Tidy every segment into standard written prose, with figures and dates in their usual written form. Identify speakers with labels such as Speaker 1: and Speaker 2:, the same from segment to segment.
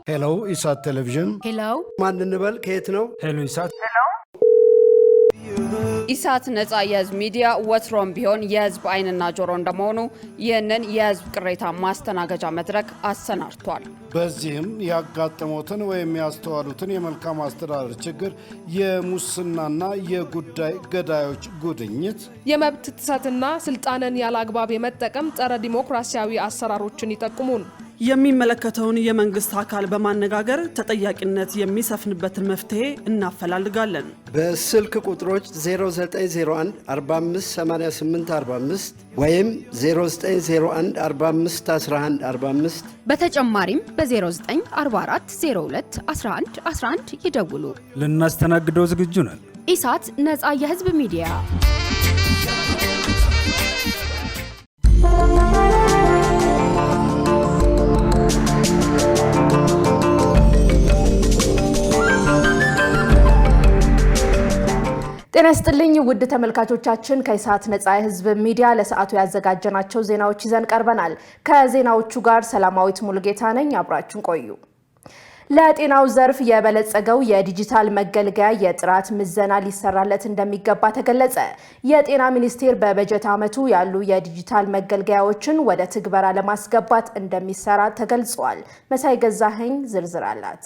Speaker 1: ሄሎ ኢሳት ቴሌቪዥን።
Speaker 2: ሄሎ
Speaker 3: ማን እንበል? ከየት ነው?
Speaker 1: ሄሎ ኢሳት።
Speaker 2: ኢሳት ነጻ የህዝብ ሚዲያ ወትሮም ቢሆን የህዝብ አይንና ጆሮ እንደመሆኑ ይህንን የህዝብ ቅሬታ ማስተናገጃ መድረክ አሰናድቷል።
Speaker 1: በዚህም ያጋጠሙትን ወይም ያስተዋሉትን የመልካም አስተዳደር ችግር፣ የሙስናና የጉዳይ ገዳዮች ጉድኝት፣
Speaker 4: የመብት ጥሰትና ስልጣንን ያለአግባብ የመጠቀም ጸረ ዲሞክራሲያዊ አሰራሮችን ይጠቁሙን።
Speaker 5: የሚመለከተውን የመንግስት አካል በማነጋገር ተጠያቂነት የሚሰፍንበትን መፍትሄ እናፈላልጋለን።
Speaker 3: በስልክ ቁጥሮች 0901 458845 ወይም 0901 451145
Speaker 2: በተጨማሪም በ0944 02 11 11 ይደውሉ።
Speaker 1: ልናስተናግደው ዝግጁ ነን።
Speaker 2: ኢሳት ነጻ የህዝብ ሚዲያ።
Speaker 6: ጤና ይስጥልኝ ውድ ተመልካቾቻችን፣ ከኢሳት ነጻ የህዝብ ሚዲያ ለሰዓቱ ያዘጋጀናቸው ዜናዎች ይዘን ቀርበናል። ከዜናዎቹ ጋር ሰላማዊት ሙሉጌታ ነኝ። አብራችሁን ቆዩ። ለጤናው ዘርፍ የበለጸገው የዲጂታል መገልገያ የጥራት ምዘና ሊሰራለት እንደሚገባ ተገለጸ። የጤና ሚኒስቴር በበጀት ዓመቱ ያሉ የዲጂታል መገልገያዎችን ወደ ትግበራ ለማስገባት እንደሚሰራ ተገልጿል። መሳይ ገዛኸኝ ዝርዝር አላት።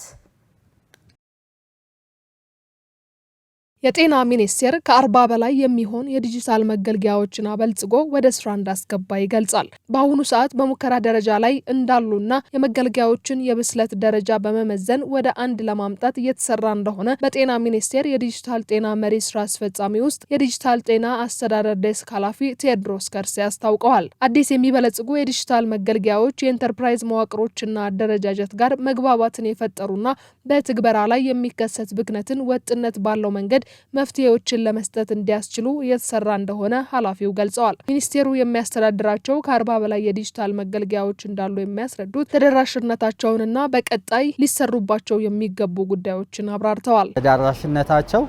Speaker 4: የጤና ሚኒስቴር ከ40 በላይ የሚሆን የዲጂታል መገልገያዎችን አበልጽጎ ወደ ስራ እንዳስገባ ይገልጻል። በአሁኑ ሰዓት በሙከራ ደረጃ ላይ እንዳሉና የመገልገያዎችን የብስለት ደረጃ በመመዘን ወደ አንድ ለማምጣት እየተሰራ እንደሆነ በጤና ሚኒስቴር የዲጂታል ጤና መሪ ስራ አስፈጻሚ ውስጥ የዲጂታል ጤና አስተዳደር ዴስክ ኃላፊ ቴዎድሮስ ከርሴ አስታውቀዋል። አዲስ የሚበለጽጉ የዲጂታል መገልገያዎች የኢንተርፕራይዝ መዋቅሮችና አደረጃጀት ጋር መግባባትን የፈጠሩና በትግበራ ላይ የሚከሰት ብክነትን ወጥነት ባለው መንገድ መፍትሄዎችን ለመስጠት እንዲያስችሉ እየተሰራ እንደሆነ ኃላፊው ገልጸዋል። ሚኒስቴሩ የሚያስተዳድራቸው ከ40 በላይ የዲጂታል መገልገያዎች እንዳሉ የሚያስረዱት ተደራሽነታቸውንና በቀጣይ ሊሰሩባቸው የሚገቡ ጉዳዮችን አብራርተዋል።
Speaker 7: ተደራሽነታቸው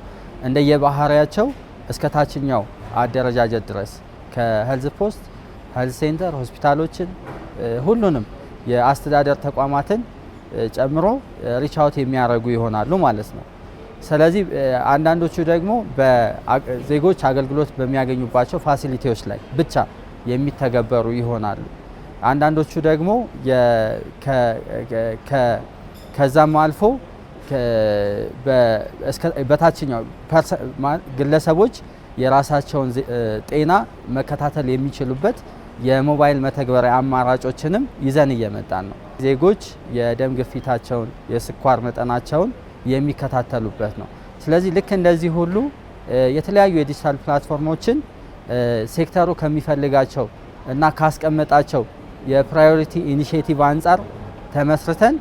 Speaker 7: እንደየባህሪያቸው እስከ ታችኛው አደረጃጀት ድረስ ከሄልዝ ፖስት፣ ሄልዝ ሴንተር፣ ሆስፒታሎችን ሁሉንም የአስተዳደር ተቋማትን ጨምሮ ሪች አውት የሚያደርጉ ይሆናሉ ማለት ነው። ስለዚህ አንዳንዶቹ ደግሞ በዜጎች አገልግሎት በሚያገኙባቸው ፋሲሊቲዎች ላይ ብቻ የሚተገበሩ ይሆናሉ። አንዳንዶቹ ደግሞ ከዛም አልፎ በታችኛው ግለሰቦች የራሳቸውን ጤና መከታተል የሚችሉበት የሞባይል መተግበሪያ አማራጮችንም ይዘን እየመጣን ነው። ዜጎች የደም ግፊታቸውን፣ የስኳር መጠናቸውን የሚከታተሉበት ነው። ስለዚህ ልክ እንደዚህ ሁሉ የተለያዩ የዲጂታል ፕላትፎርሞችን ሴክተሩ ከሚፈልጋቸው እና ካስቀመጣቸው የፕራዮሪቲ ኢኒሺዬቲቭ አንጻር ተመስርተን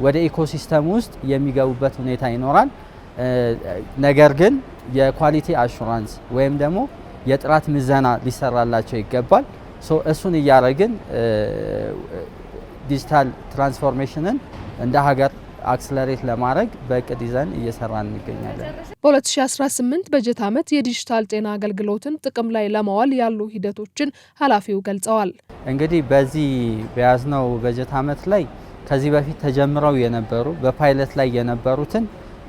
Speaker 7: ወደ ኢኮሲስተም ውስጥ የሚገቡበት ሁኔታ ይኖራል። ነገር ግን የኳሊቲ አሹራንስ ወይም ደግሞ የጥራት ምዘና ሊሰራላቸው ይገባል። እሱን እያደረግን ዲጂታል ትራንስፎርሜሽንን እንደ ሀገር አክሰለሬት ለማድረግ በእቅድ ይዘን እየሰራን እንገኛለን።
Speaker 4: በ2018 በጀት ዓመት የዲጂታል ጤና አገልግሎትን ጥቅም ላይ ለማዋል ያሉ ሂደቶችን ኃላፊው ገልጸዋል።
Speaker 7: እንግዲህ በዚህ በያዝነው በጀት ዓመት ላይ ከዚህ በፊት ተጀምረው የነበሩ በፓይለት ላይ የነበሩትን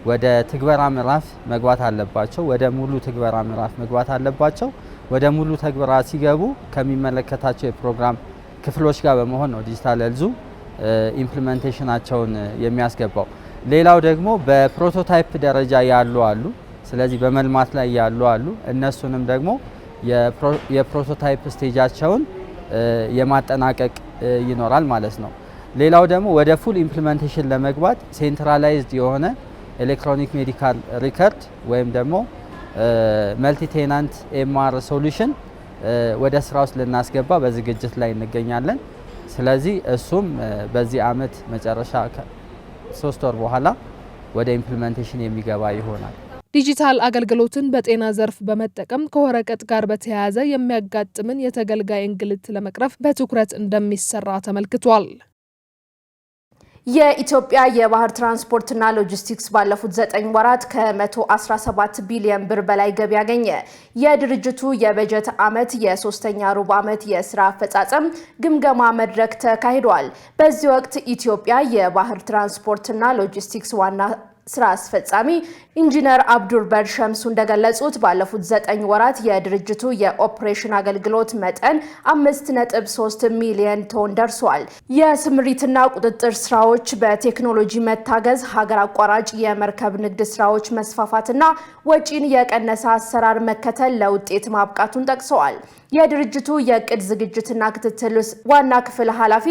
Speaker 7: ወደ ትግበራ ምዕራፍ መግባት አለባቸው። ወደ ሙሉ ትግበራ ምዕራፍ መግባት አለባቸው። ወደ ሙሉ ትግበራ ሲገቡ ከሚመለከታቸው የፕሮግራም ክፍሎች ጋር በመሆን ነው ዲጂታል ሄልዙ ኢምፕሊሜንቴሽናቸውን የሚያስገባው። ሌላው ደግሞ በፕሮቶታይፕ ደረጃ ያሉ አሉ። ስለዚህ በመልማት ላይ ያሉ አሉ። እነሱንም ደግሞ የፕሮቶታይፕ ስቴጃቸውን የማጠናቀቅ ይኖራል ማለት ነው። ሌላው ደግሞ ወደ ፉል ኢምፕሊሜንቴሽን ለመግባት ሴንትራላይዝድ የሆነ ኤሌክትሮኒክ ሜዲካል ሪከርድ ወይም ደግሞ መልቲ ቴናንት ኤምአር ሶሉሽን ወደ ስራ ውስጥ ልናስገባ በዝግጅት ላይ እንገኛለን። ስለዚህ እሱም በዚህ ዓመት መጨረሻ 3 ወር በኋላ ወደ ኢምፕሊሜንቴሽን የሚገባ ይሆናል።
Speaker 4: ዲጂታል አገልግሎትን በጤና ዘርፍ በመጠቀም ከወረቀት ጋር በተያያዘ የሚያጋጥምን የተገልጋይ እንግልት ለመቅረፍ በትኩረት እንደሚሰራ ተመልክቷል።
Speaker 6: የኢትዮጵያ የባህር ትራንስፖርትና ሎጂስቲክስ ባለፉት 9 ወራት ከ117 ቢሊዮን ብር በላይ ገቢ ያገኘ። የድርጅቱ የበጀት ዓመት የሶስተኛ ሩብ ዓመት የስራ አፈጻጸም ግምገማ መድረክ ተካሂዷል። በዚህ ወቅት ኢትዮጵያ የባህር ትራንስፖርትና ሎጂስቲክስ ዋና ስራ አስፈጻሚ ኢንጂነር አብዱር በር ሸምሱ እንደገለጹት ባለፉት 9 ወራት የድርጅቱ የኦፕሬሽን አገልግሎት መጠን 5.3 ሚሊዮን ቶን ደርሷል። የስምሪትና ቁጥጥር ስራዎች በቴክኖሎጂ መታገዝ፣ ሀገር አቋራጭ የመርከብ ንግድ ስራዎች መስፋፋትና ወጪን የቀነሰ አሰራር መከተል ለውጤት ማብቃቱን ጠቅሰዋል። የድርጅቱ የቅድ ዝግጅትና ክትትል ዋና ክፍል ኃላፊ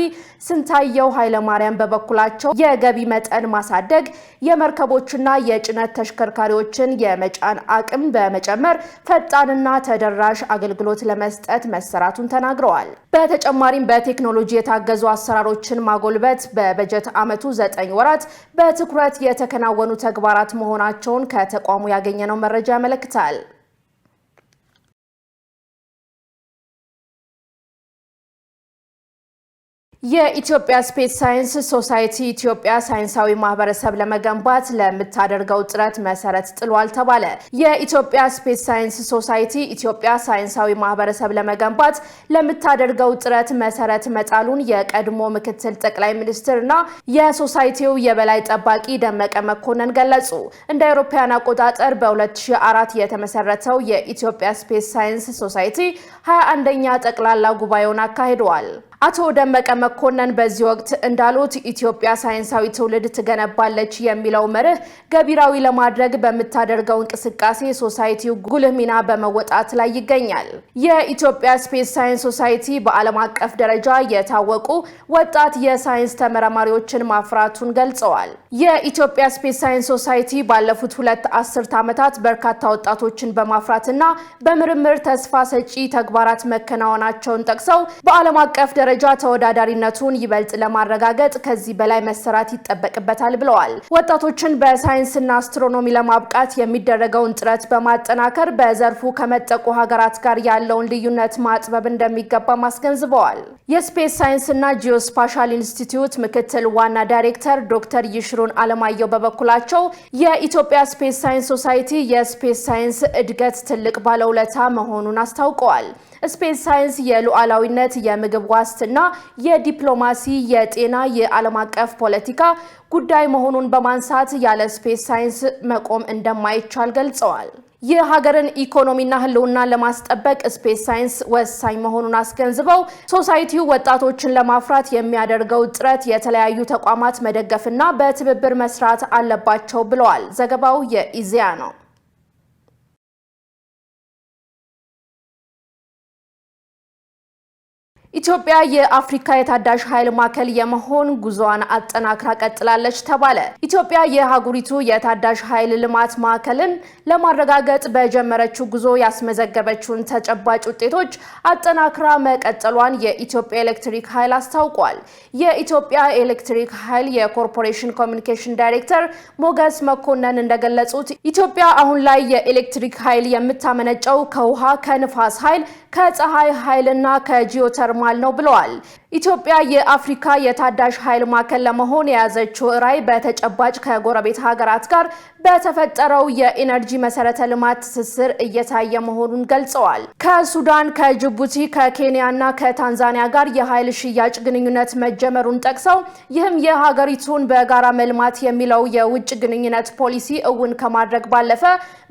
Speaker 6: ስንታየው ኃይለማርያም በበኩላቸው የገቢ መጠን ማሳደግ፣ የመርከቦችና የጭነት ተሽከርካሪዎችን የመጫን አቅም በመጨመር ፈጣንና ተደራሽ አገልግሎት ለመስጠት መሰራቱን ተናግረዋል። በተጨማሪም በቴክኖሎጂ የታገዙ አሰራሮችን ማጎልበት በበጀት ዓመቱ 9 ወራት በትኩረት የተከናወኑ ተግባራት መሆናቸውን ከተቋሙ ያገኘነው መረጃ ያመለክታል። የኢትዮጵያ ስፔስ ሳይንስ ሶሳይቲ ኢትዮጵያ ሳይንሳዊ ማህበረሰብ ለመገንባት ለምታደርገው ጥረት መሰረት ጥሏል ተባለ። የኢትዮጵያ ስፔስ ሳይንስ ሶሳይቲ ኢትዮጵያ ሳይንሳዊ ማህበረሰብ ለመገንባት ለምታደርገው ጥረት መሰረት መጣሉን የቀድሞ ምክትል ጠቅላይ ሚኒስትርና የሶሳይቲው የበላይ ጠባቂ ደመቀ መኮንን ገለጹ። እንደ አውሮፓውያን አቆጣጠር በ2004 የተመሰረተው የኢትዮጵያ ስፔስ ሳይንስ ሶሳይቲ 21ኛ ጠቅላላ ጉባኤውን አካሂደዋል። አቶ ደመቀ መኮንን በዚህ ወቅት እንዳሉት ኢትዮጵያ ሳይንሳዊ ትውልድ ትገነባለች የሚለው መርህ ገቢራዊ ለማድረግ በምታደርገው እንቅስቃሴ ሶሳይቲው ጉልህ ሚና በመወጣት ላይ ይገኛል። የኢትዮጵያ ስፔስ ሳይንስ ሶሳይቲ በዓለም አቀፍ ደረጃ የታወቁ ወጣት የሳይንስ ተመራማሪዎችን ማፍራቱን ገልጸዋል። የኢትዮጵያ ስፔስ ሳይንስ ሶሳይቲ ባለፉት 2 አስርት ዓመታት በርካታ ወጣቶችን በማፍራትና በምርምር ተስፋ ሰጪ ተግባራት መከናወናቸውን ጠቅሰው በዓለም አቀፍ ደረጃ ተወዳዳሪነቱን ይበልጥ ለማረጋገጥ ከዚህ በላይ መሰራት ይጠበቅበታል ብለዋል። ወጣቶችን በሳይንስና አስትሮኖሚ ለማብቃት የሚደረገውን ጥረት በማጠናከር በዘርፉ ከመጠቁ ሀገራት ጋር ያለውን ልዩነት ማጥበብ እንደሚገባ አስገንዝበዋል። የስፔስ ሳይንስና ጂኦስፓሻል ኢንስቲትዩት ምክትል ዋና ዳይሬክተር ዶክተር ይሽሩን አለማየሁ በበኩላቸው የኢትዮጵያ ስፔስ ሳይንስ ሶሳይቲ የስፔስ ሳይንስ እድገት ትልቅ ባለውለታ መሆኑን አስታውቀዋል። ስፔስ ሳይንስ የሉዓላዊነት፣ የምግብ ዋስትና፣ የዲፕሎማሲ፣ የጤና፣ የዓለም አቀፍ ፖለቲካ ጉዳይ መሆኑን በማንሳት ያለ ስፔስ ሳይንስ መቆም እንደማይቻል ገልጸዋል። የሀገርን ኢኮኖሚና ሕልውና ለማስጠበቅ ስፔስ ሳይንስ ወሳኝ መሆኑን አስገንዝበው ሶሳይቲው ወጣቶችን ለማፍራት የሚያደርገው ጥረት የተለያዩ ተቋማት መደገፍና በትብብር መስራት አለባቸው ብለዋል። ዘገባው የኢዜአ ነው። ኢትዮጵያ የአፍሪካ የታዳሽ ኃይል ማዕከል የመሆን ጉዞዋን አጠናክራ ቀጥላለች ተባለ። ኢትዮጵያ የሀገሪቱ የታዳሽ ኃይል ልማት ማዕከልን ለማረጋገጥ በጀመረችው ጉዞ ያስመዘገበችውን ተጨባጭ ውጤቶች አጠናክራ መቀጠሏን የኢትዮጵያ ኤሌክትሪክ ኃይል አስታውቋል። የኢትዮጵያ ኤሌክትሪክ ኃይል የኮርፖሬሽን ኮሚኒኬሽን ዳይሬክተር ሞገስ መኮንን እንደገለጹት ኢትዮጵያ አሁን ላይ የኤሌክትሪክ ኃይል የምታመነጨው ከውሃ፣ ከንፋስ ኃይል፣ ከፀሐይ ኃይልና ከጂኦተርማል ነው ብለዋል። ኢትዮጵያ የአፍሪካ የታዳሽ ኃይል ማዕከል ለመሆን የያዘችው ራዕይ በተጨባጭ ከጎረቤት ሀገራት ጋር በተፈጠረው የኢነርጂ መሰረተ ልማት ትስስር እየታየ መሆኑን ገልጸዋል። ከሱዳን፣ ከጅቡቲ፣ ከኬንያና ከታንዛኒያ ጋር የኃይል ሽያጭ ግንኙነት መጀመሩን ጠቅሰው ይህም የሀገሪቱን በጋራ መልማት የሚለው የውጭ ግንኙነት ፖሊሲ እውን ከማድረግ ባለፈ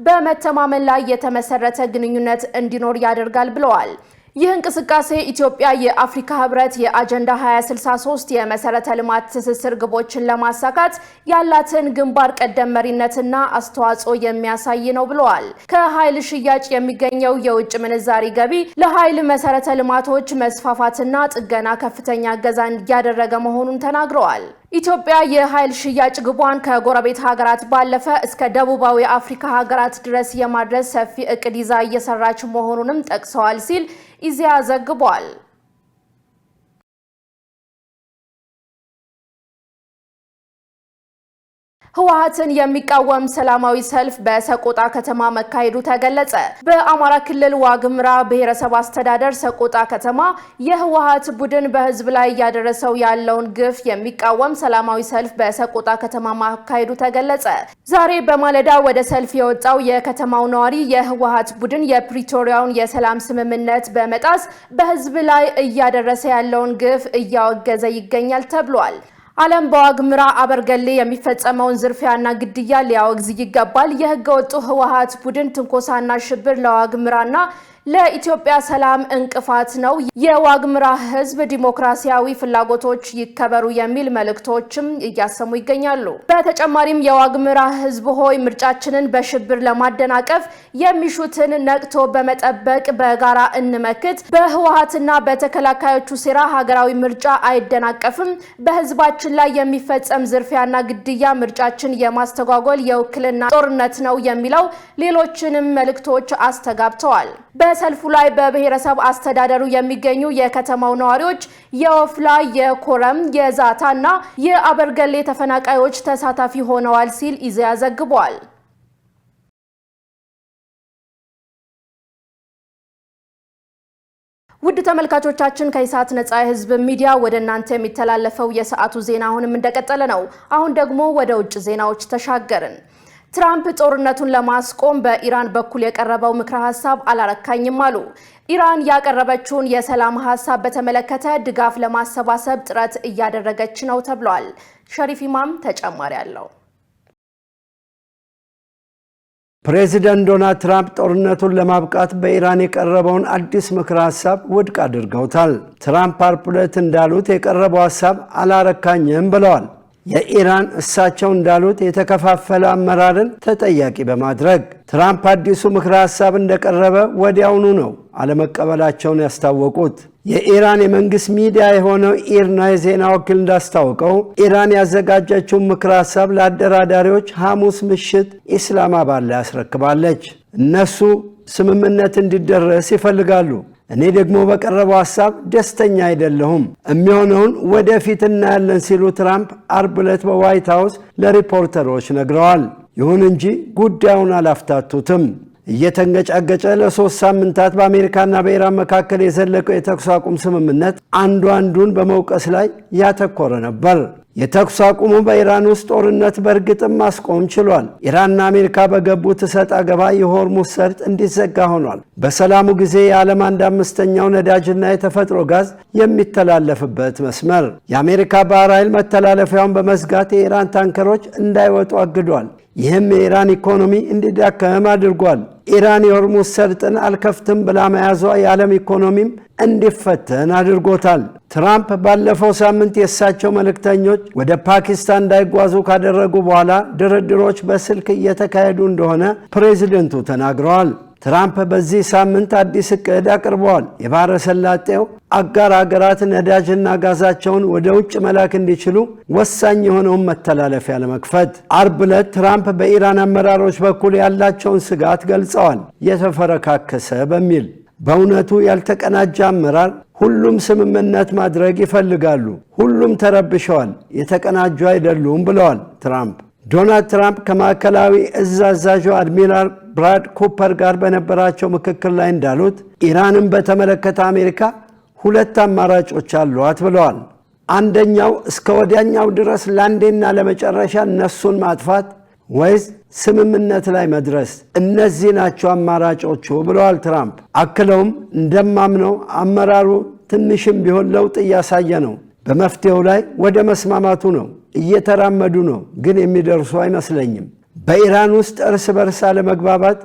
Speaker 6: በመተማመን ላይ የተመሰረተ ግንኙነት እንዲኖር ያደርጋል ብለዋል። ይህ እንቅስቃሴ ኢትዮጵያ የአፍሪካ ህብረት የአጀንዳ 2063 የመሰረተ ልማት ትስስር ግቦችን ለማሳካት ያላትን ግንባር ቀደም መሪነትና አስተዋጽኦ የሚያሳይ ነው ብለዋል። ከኃይል ሽያጭ የሚገኘው የውጭ ምንዛሪ ገቢ ለኃይል መሰረተ ልማቶች መስፋፋትና ጥገና ከፍተኛ እገዛ እያደረገ መሆኑን ተናግረዋል። ኢትዮጵያ የኃይል ሽያጭ ግቧን ከጎረቤት ሀገራት ባለፈ እስከ ደቡባዊ አፍሪካ ሀገራት ድረስ የማድረስ ሰፊ እቅድ ይዛ እየሰራች መሆኑንም ጠቅሰዋል ሲል ኢዜአ ዘግቧል። ህወሓትን የሚቃወም ሰላማዊ ሰልፍ በሰቆጣ ከተማ መካሄዱ ተገለጸ። በአማራ ክልል ዋግምራ ብሔረሰብ አስተዳደር ሰቆጣ ከተማ የህወሓት ቡድን በህዝብ ላይ ያደረሰው ያለውን ግፍ የሚቃወም ሰላማዊ ሰልፍ በሰቆጣ ከተማ መካሄዱ ተገለጸ። ዛሬ በማለዳ ወደ ሰልፍ የወጣው የከተማው ነዋሪ የህወሓት ቡድን የፕሪቶሪያውን የሰላም ስምምነት በመጣስ በህዝብ ላይ እያደረሰ ያለውን ግፍ እያወገዘ ይገኛል ተብሏል። ዓለም በዋግምራ አበርገሌ የሚፈጸመውን ዝርፊያና ግድያ ሊያወግዝ ይገባል። የህገ ወጡ ህወሓት ቡድን ትንኮሳና ሽብር ለዋግምራና ለኢትዮጵያ ሰላም እንቅፋት ነው። የዋግምራ ህዝብ ዲሞክራሲያዊ ፍላጎቶች ይከበሩ የሚል መልእክቶችም እያሰሙ ይገኛሉ። በተጨማሪም የዋግምራ ህዝብ ሆይ ምርጫችንን በሽብር ለማደናቀፍ የሚሹትን ነቅቶ በመጠበቅ በጋራ እንመክት። በህወሓትና በተከላካዮቹ ሴራ ሀገራዊ ምርጫ አይደናቀፍም። በህዝባችን ላይ የሚፈጸም ዝርፊያና ግድያ ምርጫችን የማስተጓጎል የውክልና ጦርነት ነው የሚለው ሌሎችንም መልእክቶች አስተጋብተዋል። በሰልፉ ላይ በብሔረሰብ አስተዳደሩ የሚገኙ የከተማው ነዋሪዎች፣ የወፍላ፣ የኮረም፣ የዛታና የአበርገሌ ተፈናቃዮች ተሳታፊ ሆነዋል ሲል ኢዜአ ዘግቧል። ውድ ተመልካቾቻችን ከኢሳት ነጻ የህዝብ ሚዲያ ወደ እናንተ የሚተላለፈው የሰዓቱ ዜና አሁንም እንደቀጠለ ነው። አሁን ደግሞ ወደ ውጭ ዜናዎች ተሻገርን። ትራምፕ ጦርነቱን ለማስቆም በኢራን በኩል የቀረበው ምክረ ሐሳብ አላረካኝም አሉ። ኢራን ያቀረበችውን የሰላም ሐሳብ በተመለከተ ድጋፍ ለማሰባሰብ ጥረት እያደረገች ነው ተብሏል። ሸሪፍ ኢማም ተጨማሪ አለው።
Speaker 3: ፕሬዚዳንት ዶናልድ ትራምፕ ጦርነቱን ለማብቃት በኢራን የቀረበውን አዲስ ምክረ ሐሳብ ውድቅ አድርገውታል። ትራምፕ ዓርብ ዕለት እንዳሉት የቀረበው ሐሳብ አላረካኝም ብለዋል። የኢራን እሳቸው እንዳሉት የተከፋፈለ አመራርን ተጠያቂ በማድረግ ትራምፕ አዲሱ ምክረ ሐሳብ እንደቀረበ ወዲያውኑ ነው አለመቀበላቸውን ያስታወቁት። የኢራን የመንግስት ሚዲያ የሆነው ኢርና የዜና ወኪል እንዳስታወቀው ኢራን ያዘጋጀችውን ምክረ ሐሳብ ለአደራዳሪዎች ሐሙስ ምሽት ኢስላማባድ ላይ ያስረክባለች። እነሱ ስምምነት እንዲደረስ ይፈልጋሉ። እኔ ደግሞ በቀረበው ሐሳብ ደስተኛ አይደለሁም። የሚሆነውን ወደፊት እናያለን ሲሉ ትራምፕ ዓርብ ዕለት በዋይት ሃውስ ለሪፖርተሮች ነግረዋል። ይሁን እንጂ ጉዳዩን አላፍታቱትም። እየተንገጫገጨ ለ3 ሳምንታት በአሜሪካና በኢራን መካከል የዘለቀው የተኩስ አቁም ስምምነት አንዱ አንዱን በመውቀስ ላይ ያተኮረ ነበር። የተኩስ አቁሙ በኢራን ውስጥ ጦርነት በእርግጥም ማስቆም ችሏል። ኢራንና አሜሪካ በገቡት እሰጥ አገባ የሆርሙዝ ሰርጥ እንዲዘጋ ሆኗል። በሰላሙ ጊዜ የዓለም 1/5ኛው ነዳጅና የተፈጥሮ ጋዝ የሚተላለፍበት መስመር የአሜሪካ ባህር ኃይል መተላለፊያውን በመዝጋት የኢራን ታንከሮች እንዳይወጡ አግዷል። ይህም የኢራን ኢኮኖሚ እንዲዳከም አድርጓል። ኢራን የሆርሙዝ ሰርጥን አልከፍትም ብላ መያዟ የዓለም ኢኮኖሚም እንዲፈተን አድርጎታል። ትራምፕ ባለፈው ሳምንት የእሳቸው መልእክተኞች ወደ ፓኪስታን እንዳይጓዙ ካደረጉ በኋላ ድርድሮች በስልክ እየተካሄዱ እንደሆነ ፕሬዚደንቱ ተናግረዋል። ትራምፕ በዚህ ሳምንት አዲስ እቅድ አቅርበዋል። የባሕረ ሰላጤው አጋር አገራት ነዳጅና ጋዛቸውን ወደ ውጭ መላክ እንዲችሉ ወሳኝ የሆነውን መተላለፊያ ለመክፈት። ዓርብ ዕለት ትራምፕ በኢራን አመራሮች በኩል ያላቸውን ስጋት ገልጸዋል። የተፈረካከሰ በሚል በእውነቱ ያልተቀናጀ አመራር፣ ሁሉም ስምምነት ማድረግ ይፈልጋሉ፣ ሁሉም ተረብሸዋል፣ የተቀናጁ አይደሉም ብለዋል ትራምፕ። ዶናልድ ትራምፕ ከማዕከላዊ እዝ አዛዡ አድሚራል ብራድ ኩፐር ጋር በነበራቸው ምክክር ላይ እንዳሉት ኢራንን በተመለከተ አሜሪካ 2 አማራጮች አሏት ብለዋል። አንደኛው እስከ ወዲያኛው ድረስ ለአንዴና ለመጨረሻ እነሱን ማጥፋት ወይስ ስምምነት ላይ መድረስ፣ እነዚህ ናቸው አማራጮቹ ብለዋል ትራምፕ። አክለውም እንደማምነው አመራሩ ትንሽም ቢሆን ለውጥ እያሳየ ነው፣ በመፍትሄው ላይ ወደ መስማማቱ ነው እየተራመዱ ነው፣ ግን የሚደርሱ አይመስለኝም። በኢራን ውስጥ እርስ በርስ አለመግባባት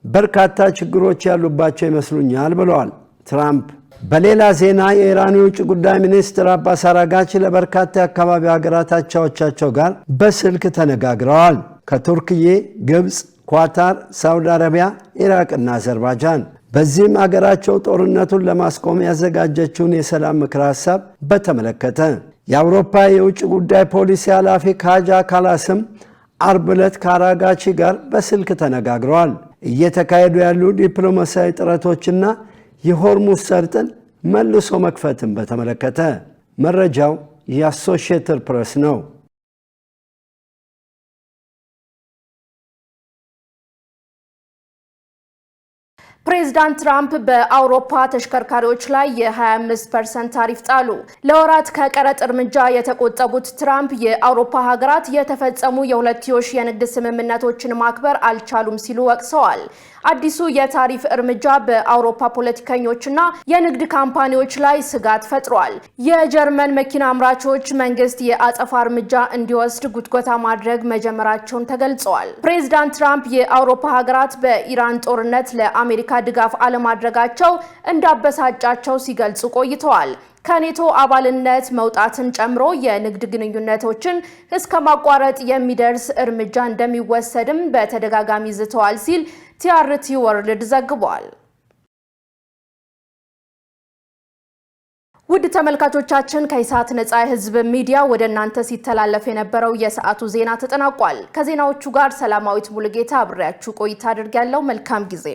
Speaker 3: በርካታ ችግሮች ያሉባቸው ይመስሉኛል ብለዋል ትራምፕ። በሌላ ዜና የኢራን የውጭ ጉዳይ ሚኒስትር አባስ አራጋቺ ለበርካታ የአካባቢ ሀገራት አቻዎቻቸው ጋር በስልክ ተነጋግረዋል። ከቱርክዬ፣ ግብፅ፣ ኳታር፣ ሳውዲ አረቢያ፣ ኢራቅና አዘርባይጃን። በዚህም አገራቸው ጦርነቱን ለማስቆም ያዘጋጀችውን የሰላም ምክረ ሐሳብ በተመለከተ የአውሮፓ የውጭ ጉዳይ ፖሊሲ ኃላፊ ካጃ ካላስም ዓርብ ዕለት ከአራጋቺ ጋር በስልክ ተነጋግረዋል። እየተካሄዱ ያሉ ዲፕሎማሲያዊ ጥረቶችና የሆርሙዝ ሰርጥን መልሶ መክፈትን በተመለከተ። መረጃው የአሶሺየትድ ፕሬስ ነው።
Speaker 6: ፕሬዝዳንት ትራምፕ በአውሮፓ ተሽከርካሪዎች ላይ የ25% ታሪፍ ጣሉ። ለወራት ከቀረጥ እርምጃ የተቆጠቡት ትራምፕ የአውሮፓ ሀገራት የተፈጸሙ የሁለትዮሽ የንግድ ስምምነቶችን ማክበር አልቻሉም ሲሉ ወቅሰዋል። አዲሱ የታሪፍ እርምጃ በአውሮፓ ፖለቲከኞችና የንግድ ካምፓኒዎች ላይ ስጋት ፈጥሯል። የጀርመን መኪና አምራቾች መንግስት የአጸፋ እርምጃ እንዲወስድ ጉትጎታ ማድረግ መጀመራቸውን ተገልጸዋል። ፕሬዝዳንት ትራምፕ የአውሮፓ ሀገራት በኢራን ጦርነት ለአሜሪካ ድጋፍ አለማድረጋቸው እንዳበሳጫቸው ሲገልጹ ቆይተዋል። ከኔቶ አባልነት መውጣትን ጨምሮ የንግድ ግንኙነቶችን እስከ ማቋረጥ የሚደርስ እርምጃ እንደሚወሰድም በተደጋጋሚ ዝተዋል ሲል ቲአርቲ ወርልድ ዘግቧል። ውድ ተመልካቾቻችን ከኢሳት ነጻ የህዝብ ሚዲያ ወደ እናንተ ሲተላለፍ የነበረው የሰዓቱ ዜና ተጠናቋል። ከዜናዎቹ ጋር ሰላማዊት ሙሉጌታ አብሬያችሁ ቆይታ አድርጌያለሁ። መልካም ጊዜ